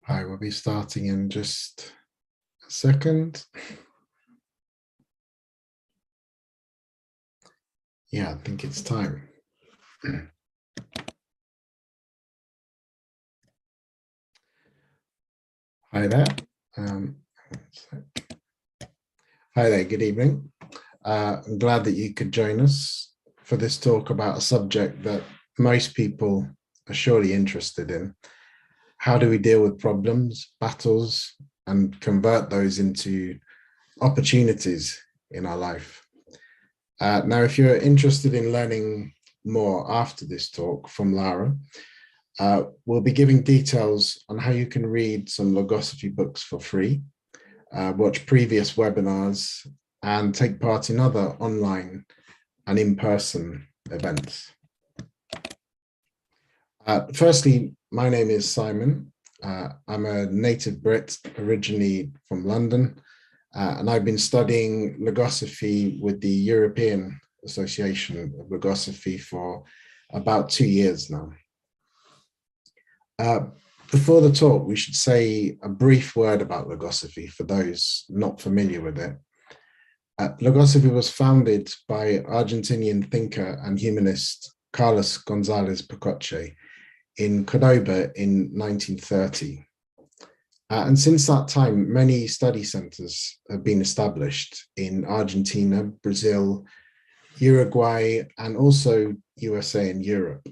Hi, we'll be starting in just a second. Yeah, I think it's time. Hi there. Hi there, good evening. I'm glad that you could join us for this talk about a subject that most people are surely interested in. How do we deal with problems, battles, and convert those into opportunities in our life? Now, if you're interested in learning more after this talk from Lara, we'll be giving details on how you can read some Logosophy books for free, watch previous webinars, and take part in other online and in-person events. Firstly, my name is Simon. I'm a native Brit, originally from London, and I've been studying Logosophy with the European Association of Logosophy for about 2 years now. Before the talk, we should say a brief word about Logosophy for those not familiar with it. Logosophy was founded by Argentinian thinker and humanist Carlos González Picoche in Cordoba in 1930. And since that time, many study centers have been established in Argentina, Brazil, Uruguay, and also USA and Europe.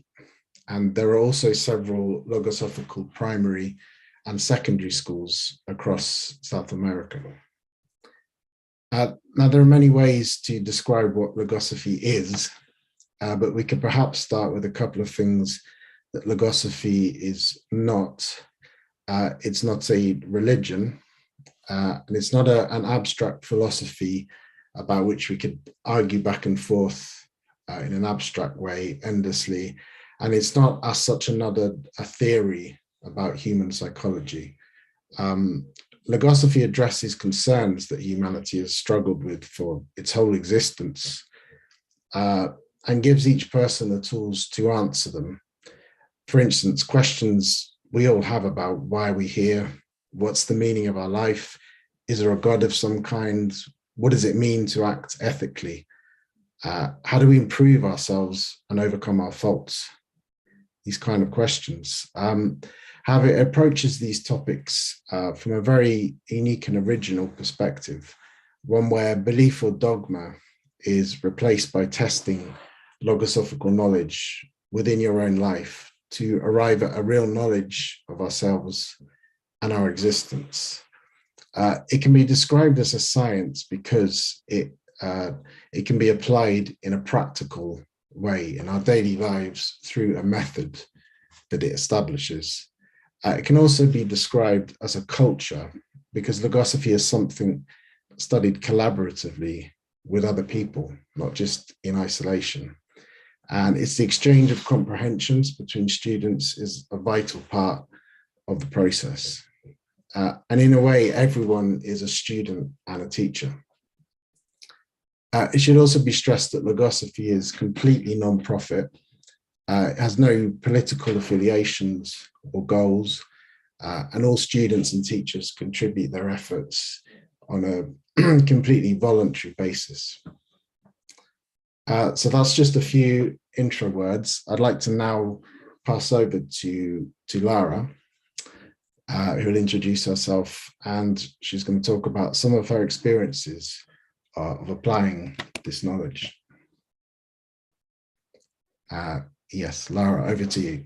And there are also several logosophical primary and secondary schools across South America. Now, there are many ways to describe what Logosophy is, but we could perhaps start with a couple of things that Logosophy is not. It's not a religion, and it's not an abstract philosophy about which we could argue back and forth in an abstract way endlessly. And it's not as such a theory about human psychology. Logosophy addresses concerns that humanity has struggled with for its whole existence, and gives each person the tools to answer them. For instance, questions we all have about why are we here? What's the meaning of our life? Is there a God of some kind? What does it mean to act ethically? How do we improve ourselves and overcome our faults? These kind of questions. How it approaches these topics from a very unique and original perspective, one where belief or dogma is replaced by testing logosophical knowledge within your own life to arrive at a real knowledge of ourselves and our existence. It can be described as a science because it can be applied in a practical way in our daily lives through a method that it establishes. It can also be described as a culture because Logosophy is something studied collaboratively with other people, not just in isolation. And it's the exchange of comprehensions between students is a vital part of the process. And in a way, everyone is a student and a teacher. It should also be stressed that Logosophy is completely non-profit. It has no political affiliations or goals, and all students and teachers contribute their efforts on a completely voluntary basis. So that's just a few intro words. I'd like to now pass over to Lara, who will introduce herself, and she's going to talk about some of her experiences of applying this knowledge. Yes, Lara, over to you.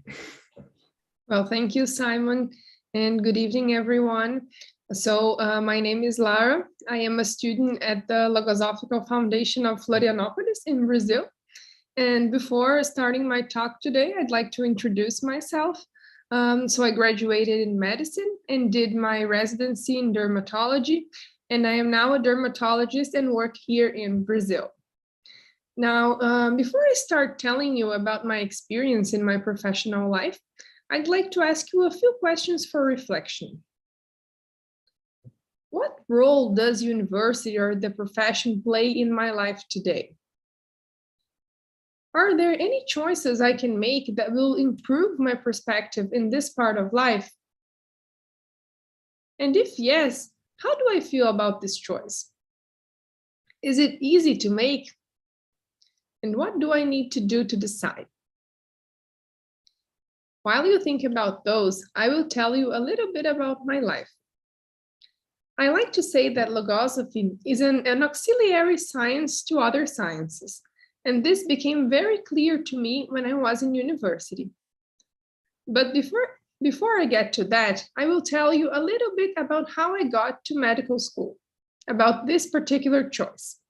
Well, thank you, Simon, and good evening, everyone. So my name is Lara. I am a student at the Logosophical Foundation of Florianópolis in Brazil. And before starting my talk today, I'd like to introduce myself. So I graduated in medicine and did my residency in dermatology. And I am now a dermatologist and work here in Brazil. Now, before I start telling you about my experience in my professional life, I'd like to ask you a few questions for reflection. What role does university or the profession play in my life today? Are there any choices I can make that will improve my perspective in this part of life? And if yes, how do I feel about this choice? Is it easy to make? And what do I need to do to decide? While you think about those, I will tell you a little bit about my life. I like to say that logosophy is an auxiliary science to other sciences, and this became very clear to me when I was in university. But before I get to that, I will tell you a little bit about how I got to medical school, about this particular choice.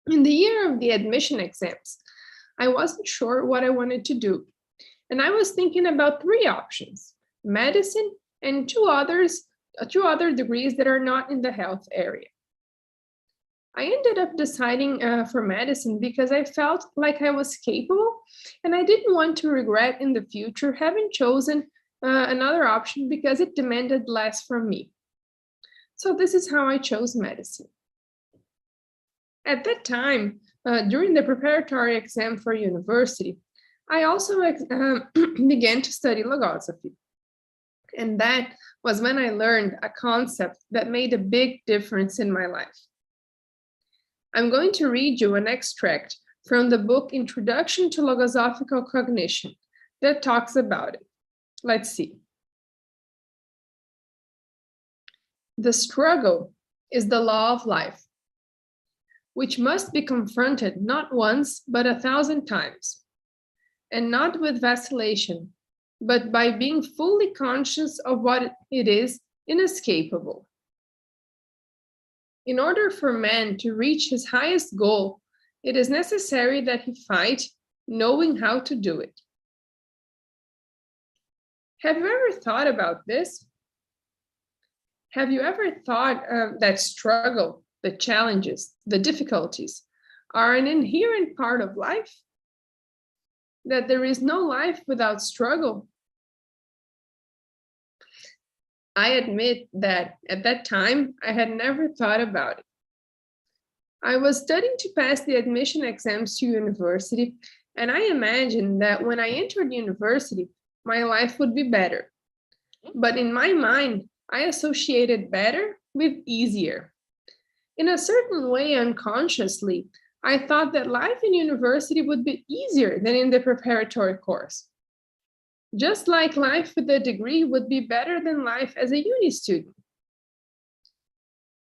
In the year of the admission exams, I wasn't sure what I wanted to do, and I was thinking about 3 options: medicine and two other degrees that are not in the health area. I ended up deciding for medicine because I felt like I was capable, and I didn't want to regret in the future having chosen another option because it demanded less from me. So this is how I chose medicine. At that time, during the preparatory exam for university, I also began to study logosophy. And that was when I learned a concept that made a big difference in my life. I'm going to read you an extract from the book Introduction to Logosophical Cognition that talks about it. Let's see. The struggle is the law of life, which must be confronted not once, but 1,000 times, and not with vacillation, but by being fully conscious of what it is inescapable. In order for man to reach his highest goal, it is necessary that he fight, knowing how to do it. Have you ever thought about this? Have you ever thought that struggle, the challenges, the difficulties are an inherent part of life? That there is no life without struggle? I admit that at that time, I had never thought about it. I was studying to pass the admission exams to university, and I imagined that when I entered university, my life would be better. But in my mind, I associated better with easier. In a certain way, unconsciously, I thought that life in university would be easier than in the preparatory course. Just like life with a degree would be better than life as a uni student.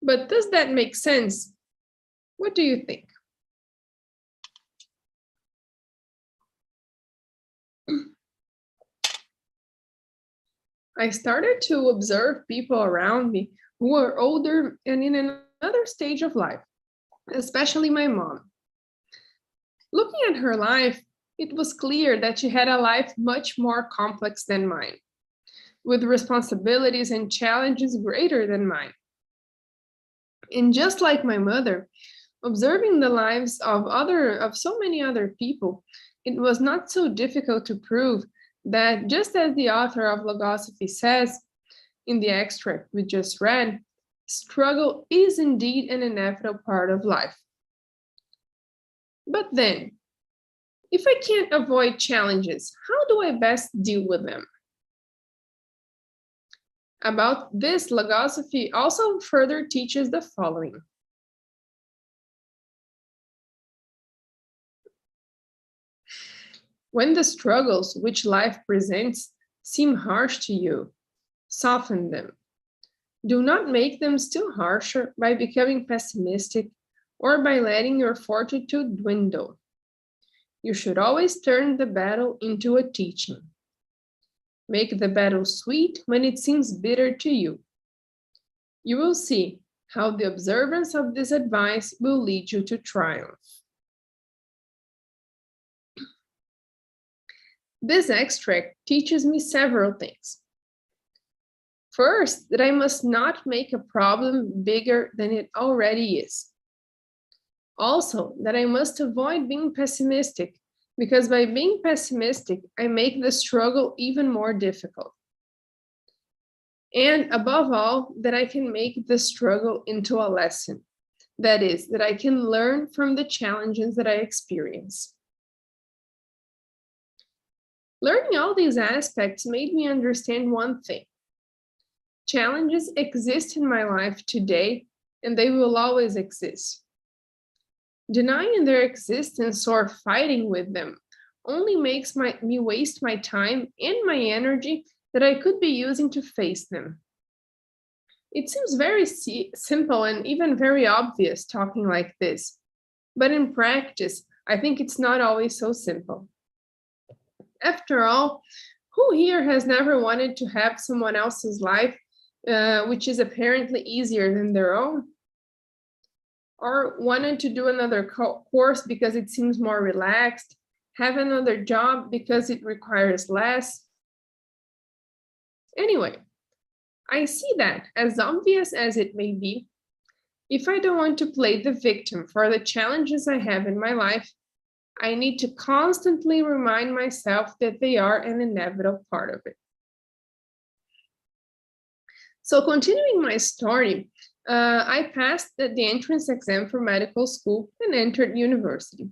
But does that make sense? What do you think? I started to observe people around me who were older and in another stage of life, especially my mom. Looking at her life, it was clear that she had a life much more complex than mine, with responsibilities and challenges greater than mine. And just like my mother, observing the lives of so many other people, it was not so difficult to prove that, just as the author of Logosophy says in the extract we just read, struggle is indeed an inevitable part of life. But then, if I can't avoid challenges, how do I best deal with them? About this, Logosophy also further teaches the following. When the struggles which life presents seem harsh to you, soften them. Do not make them still harsher by becoming pessimistic or by letting your fortitude dwindle. You should always turn the battle into a teaching. Make the battle sweet when it seems bitter to you. You will see how the observance of this advice will lead you to triumph. This extract teaches me several things. First, that I must not make a problem bigger than it already is. Also, that I must avoid being pessimistic, because by being pessimistic, I make the struggle even more difficult. And above all, that I can make the struggle into a lesson. That is, that I can learn from the challenges that I experience. Learning all these aspects made me understand one thing. Challenges exist in my life today, and they will always exist. Denying their existence or fighting with them only makes me waste my time and my energy that I could be using to face them. It seems very simple and even very obvious talking like this, but in practice, I think it's not always so simple. After all, who here has never wanted to have someone else's life, which is apparently easier than their own? Or wanted to do another course because it seems more relaxed, have another job because it requires less? Anyway, I see that, as obvious as it may be, if I don't want to play the victim for the challenges I have in my life, I need to constantly remind myself that they are an inevitable part of it. So continuing my story, I passed the entrance exam for medical school and entered university.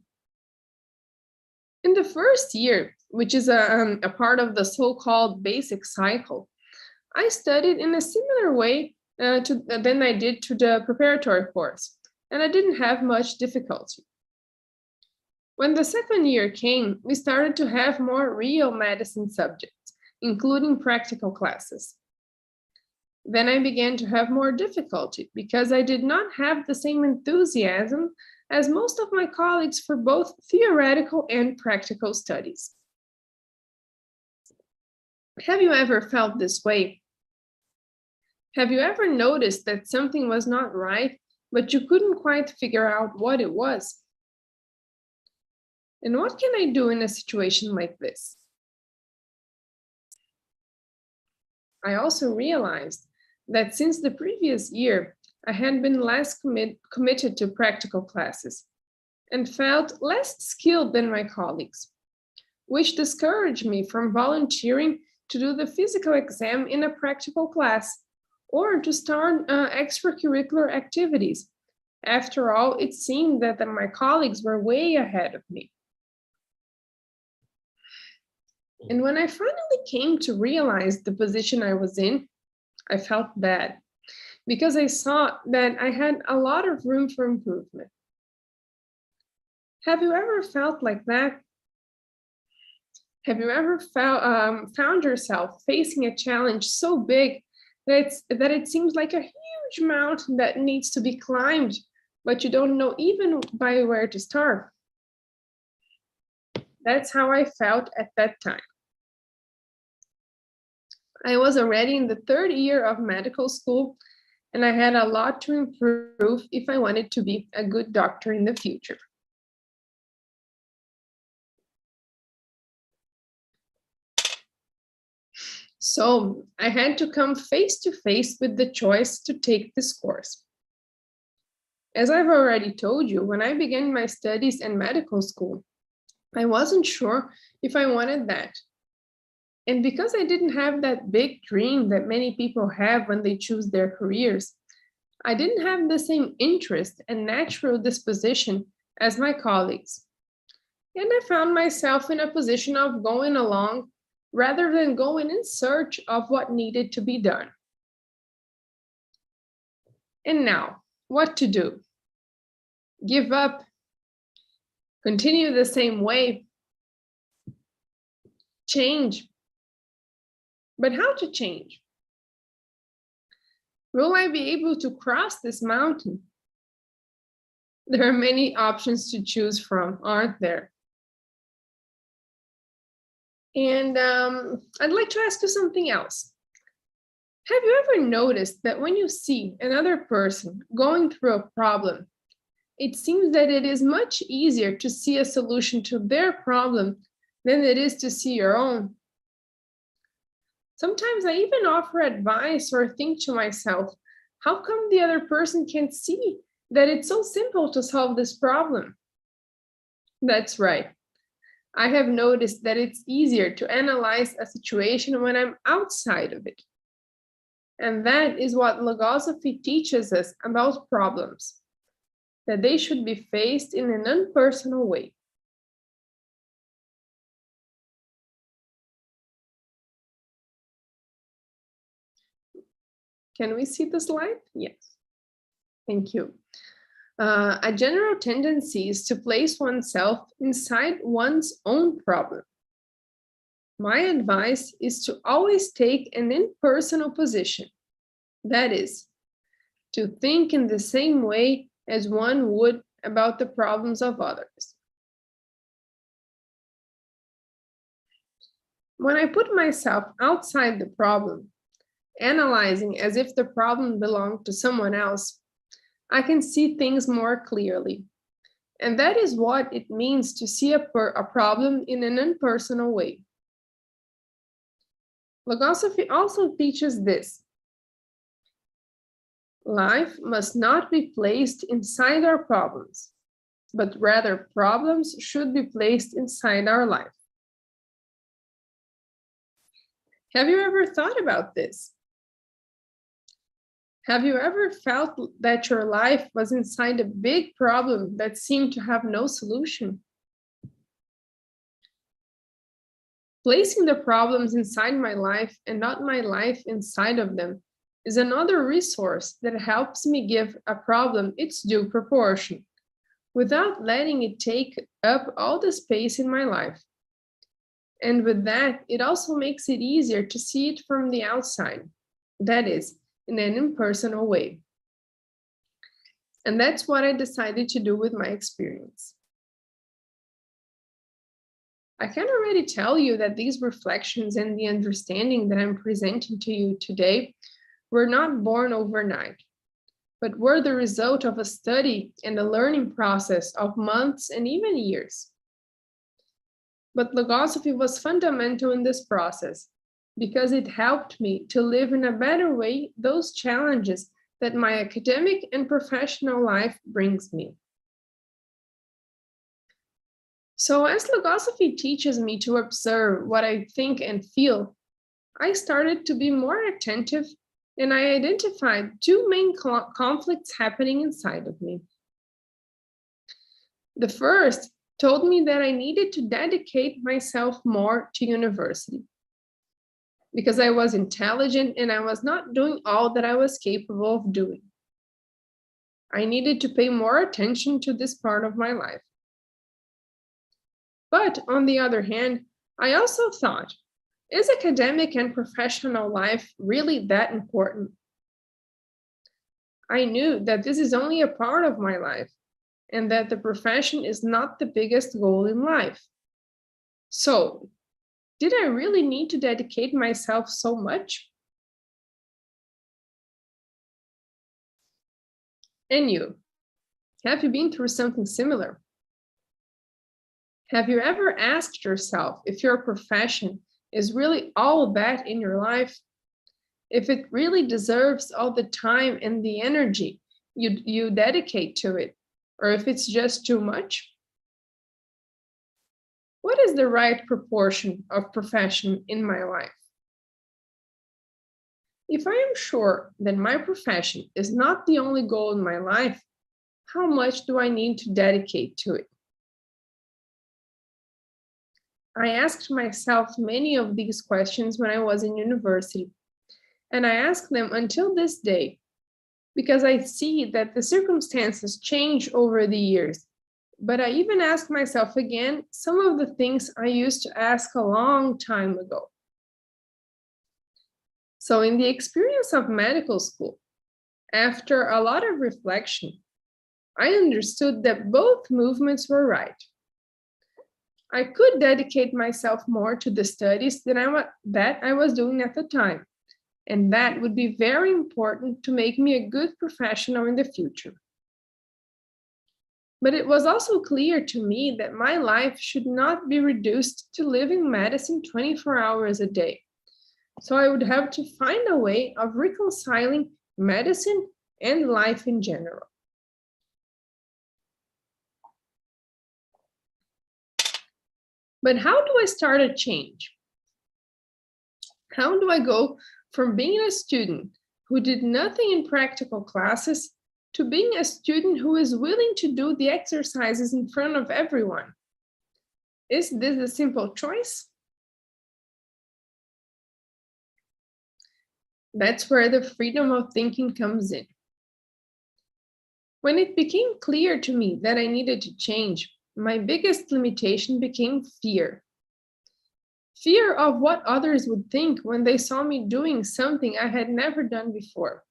In the first year, which is a part of the so-called basic cycle, I studied in a similar way than I did to the preparatory course, and I didn't have much difficulty. When the second year came, we started to have more real medicine subjects, including practical classes. Then I began to have more difficulty because I did not have the same enthusiasm as most of my colleagues for both theoretical and practical studies. Have you ever felt this way? Have you ever noticed that something was not right, but you couldn't quite figure out what it was? And what can I do in a situation like this? I also realized that since the previous year, I had been less committed to practical classes and felt less skilled than my colleagues, which discouraged me from volunteering to do the physical exam in a practical class or to start extracurricular activities. After all, it seemed that my colleagues were way ahead of me. And when I finally came to realize the position I was in, I felt bad because I saw that I had a lot of room for improvement. Have you ever felt like that? Have you ever found yourself facing a challenge so big that it seems like a huge mountain that needs to be climbed, but you don't know even by where to start? That's how I felt at that time. I was already in the third year of medical school, and I had a lot to improve if I wanted to be a good doctor in the future. So I had to come face to face with the choice to take this course. As I've already told you, when I began my studies in medical school, I wasn't sure if I wanted that. And because I didn't have that big dream that many people have when they choose their careers, I didn't have the same interest and natural disposition as my colleagues. And I found myself in a position of going along rather than going in search of what needed to be done. And now, what to do? Give up? Continue the same way? Change? But how to change? Will I be able to cross this mountain? There are many options to choose from, aren't there? And I'd like to ask you something else. Have you ever noticed that when you see another person going through a problem, it seems that it is much easier to see a solution to their problem than it is to see your own? Sometimes I even offer advice or think to myself, how come the other person can't see that it's so simple to solve this problem? That's right. I have noticed that it's easier to analyze a situation when I'm outside of it. And that is what Logosophy teaches us about problems, that they should be faced in an unpersonal way. Can we see the slide? Yes. Thank you. A general tendency is to place oneself inside one's own problem. My advice is to always take an impersonal position. That is, to think in the same way as one would about the problems of others. When I put myself outside the problem, analyzing as if the problem belonged to someone else, I can see things more clearly. And that is what it means to see a problem in an impersonal way. Logosophy also teaches this. Life must not be placed inside our problems, but rather problems should be placed inside our life. Have you ever thought about this? Have you ever felt that your life was inside a big problem that seemed to have no solution? Placing the problems inside my life and not my life inside of them is another resource that helps me give a problem its due proportion, without letting it take up all the space in my life. And with that, it also makes it easier to see it from the outside, that is, in an impersonal way. And that's what I decided to do with my experience. I can already tell you that these reflections and the understanding that I'm presenting to you today were not born overnight, but were the result of a study and a learning process of months and even years. But Logosophy was fundamental in this process because it helped me to live in a better way those challenges that my academic and professional life brings me. So as Logosophy teaches me to observe what I think and feel, I started to be more attentive, and I identified two main conflicts happening inside of me. The first told me that I needed to dedicate myself more to university because I was intelligent and I was not doing all that I was capable of doing. I needed to pay more attention to this part of my life. But on the other hand, I also thought, is academic and professional life really that important? I knew that this is only a part of my life and that the profession is not the biggest goal in life. So, did I really need to dedicate myself so much? And you, have you been through something similar? Have you ever asked yourself if your profession is really all that in your life? If it really deserves all the time and the energy you dedicate to it, or if it's just too much? What is the right proportion of profession in my life? If I am sure that my profession is not the only goal in my life, how much do I need to dedicate to it? I asked myself many of these questions when I was in university, and I ask them until this day, because I see that the circumstances change over the years. But I even ask myself again some of the things I used to ask a long time ago. So in the experience of medical school, after a lot of reflection, I understood that both movements were right. I could dedicate myself more to the studies that I was doing at the time, and that would be very important to make me a good professional in the future. But it was also clear to me that my life should not be reduced to living medicine 24 hours a day. So I would have to find a way of reconciling medicine and life in general. But how do I start a change? How do I go from being a student who did nothing in practical classes to being a student who is willing to do the exercises in front of everyone? Is this a simple choice? That's where the freedom of thinking comes in. When it became clear to me that I needed to change, my biggest limitation became fear. Fear of what others would think when they saw me doing something I had never done before.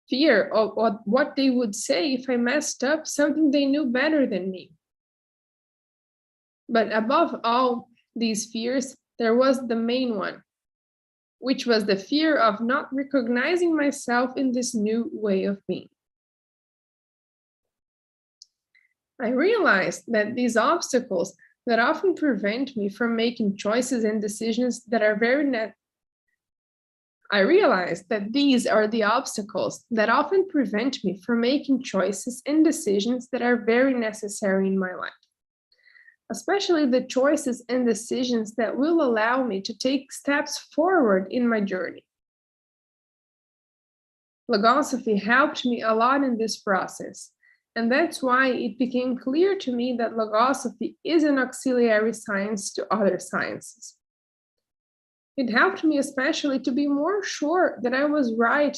Fear of what they would say if I messed up something they knew better than me. But above all these fears, there was the main one, which was the fear of not recognizing myself in this new way of being. I realized that these obstacles that often prevent me from making choices and decisions that are I realized that these are the obstacles that often prevent me from making choices and decisions that are very necessary in my life, especially the choices and decisions that will allow me to take steps forward in my journey. Logosophy helped me a lot in this process, and that's why it became clear to me that logosophy is an auxiliary science to other sciences. It helped me especially to be more sure that I was right,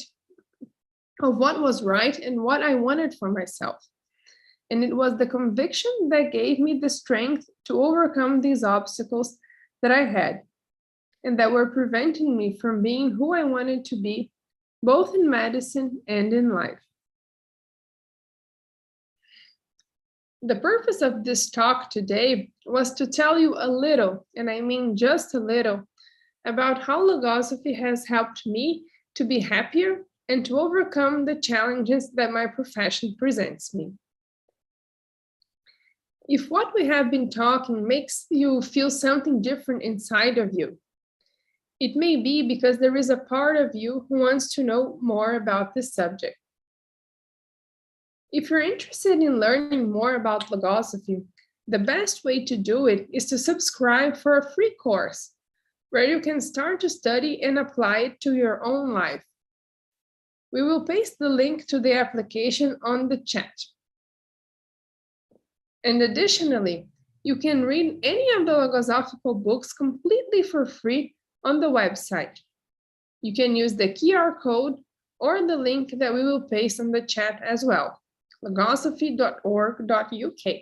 of what was right and what I wanted for myself. And it was the conviction that gave me the strength to overcome these obstacles that I had, and that were preventing me from being who I wanted to be, both in medicine and in life. The purpose of this talk today was to tell you a little, and I mean just a little, about how logosophy has helped me to be happier and to overcome the challenges that my profession presents me. If what we have been talking makes you feel something different inside of you, it may be because there is a part of you who wants to know more about this subject. If you're interested in learning more about logosophy, the best way to do it is to subscribe for a free course where you can start to study and apply it to your own life. We will paste the link to the application on the chat. And additionally, you can read any of the logosophical books completely for free on the website. You can use the QR code or the link that we will paste on the chat as well, logosophy.org.uk.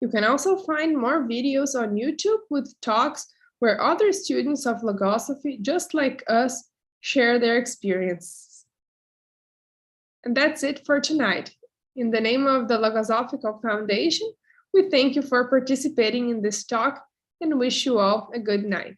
You can also find more videos on YouTube with talks where other students of logosophy, just like us, share their experiences. And that's it for tonight. In the name of the Logosophical Foundation, we thank you for participating in this talk and wish you all a good night.